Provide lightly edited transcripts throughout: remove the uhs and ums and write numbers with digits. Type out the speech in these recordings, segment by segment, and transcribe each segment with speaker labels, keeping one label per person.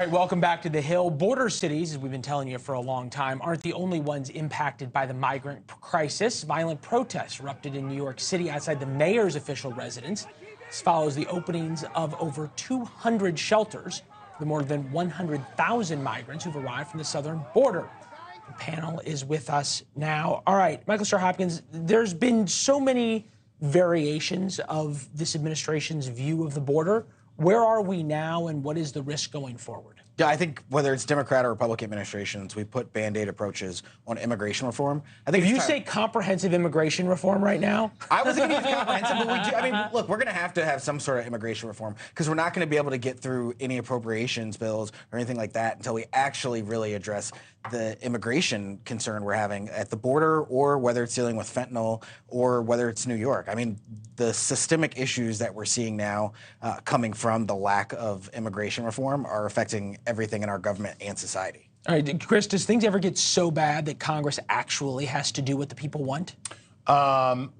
Speaker 1: All right, welcome back to The Hill. Border cities, as we've been telling you for a long time, aren't the only ones impacted by the migrant crisis. Violent protests erupted in New York City outside the mayor's official residence. This follows the openings of over 200 shelters for the more than 100,000 migrants who've arrived from the southern border. The panel is with us now. All right, Michael Starr Hopkins, there's been so many variations of this administration's view of the border. Where are we now, and what is the risk going forward?
Speaker 2: Yeah, I think whether it's Democrat or Republican administrations, we put Band-Aid approaches on immigration reform. I think
Speaker 1: if you say comprehensive immigration reform right now,
Speaker 2: I wasn't going to use comprehensive, but we do. I mean, look, we're going to have some sort of immigration reform because we're not going to be able to get through any appropriations bills or anything like that until we actually really address the immigration concern we're having at the border, or whether it's dealing with fentanyl, or whether it's New York. I mean, the systemic issues that we're seeing now coming from the lack of immigration reform are affecting everything in our government and society.
Speaker 1: All right, Chris, does things ever get so bad that Congress actually has to do what the people want?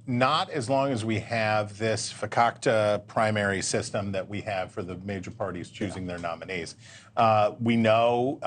Speaker 3: Not as long as we have this fakakta primary system that we have for the major parties choosing their nominees. We know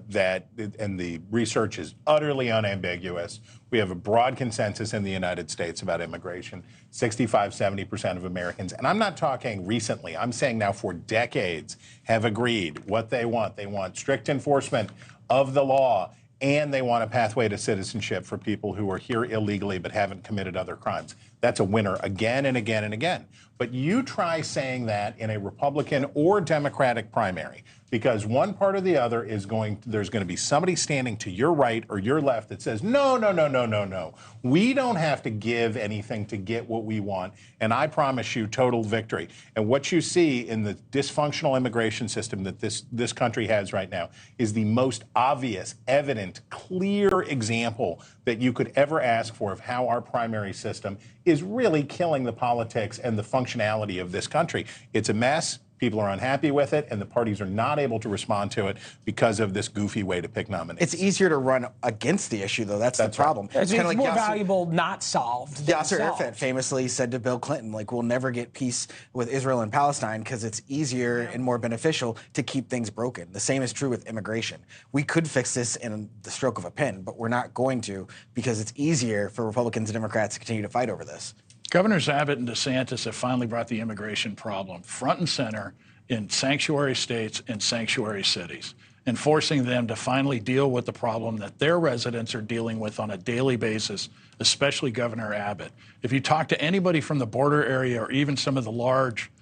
Speaker 3: that, and the research is utterly unambiguous, we have a broad consensus in the United States about immigration. 65–70% of Americans, and I'm not talking recently, I'm saying now for decades, have agreed what they want. They want strict enforcement of the law, and they want a pathway to citizenship for people who are here illegally but haven't committed other crimes. That's a winner again and again and again. But you try saying that in a Republican or Democratic primary, because one part or the other is there's going to be somebody standing to your right or your left that says, no, no, no, no, no, no. We don't have to give anything to get what we want, and I promise you total victory. And what you see in the dysfunctional immigration system that this country has right now is the most obvious, evident, clear example that you could ever ask for of how our primary system is really killing the politics and the functionality of this country. It's a mess. People are unhappy with it, and the parties are not able to respond to it because of this goofy way to pick nominees.
Speaker 2: It's easier to run against the issue, though. That's the problem.
Speaker 1: Right. It's like more valuable not solved than
Speaker 2: Yasser
Speaker 1: solved.
Speaker 2: Arafat famously said to Bill Clinton, like, we'll never get peace with Israel and Palestine because it's easier and more beneficial to keep things broken. The same is true with immigration. We could fix this in the stroke of a pen, but we're not going to because it's easier for Republicans and Democrats to continue to fight over this.
Speaker 4: Governors Abbott and DeSantis have finally brought the immigration problem front and center in sanctuary states and sanctuary cities, and forcing them to finally deal with the problem that their residents are dealing with on a daily basis, especially Governor Abbott. If you talk to anybody from the border area or even some of the large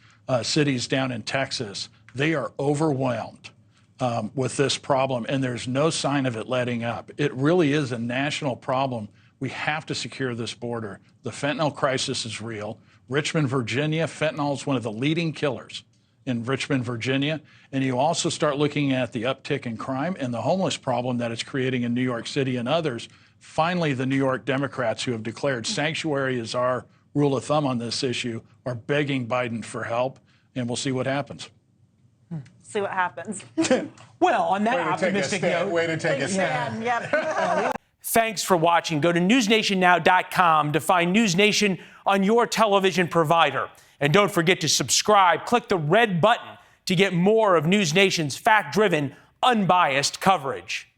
Speaker 4: cities down in Texas, they are overwhelmed with this problem, and there's no sign of it letting up. It really is a national problem. We have to secure this border. The fentanyl crisis is real. Richmond, Virginia, fentanyl is one of the leading killers in Richmond, Virginia. And you also start looking at the uptick in crime and the homeless problem that it's creating in New York City and others. Finally, the New York Democrats, who have declared sanctuary as our rule of thumb on this issue, are begging Biden for help, and we'll see what happens.
Speaker 5: See what happens.
Speaker 1: Well, on that optimistic note.
Speaker 3: Way to take a stand.
Speaker 5: Yep.
Speaker 1: Thanks for watching. Go to newsnationnow.com to find News Nation on your television provider. And don't forget to subscribe. Click the red button to get more of News Nation's fact-driven, unbiased coverage.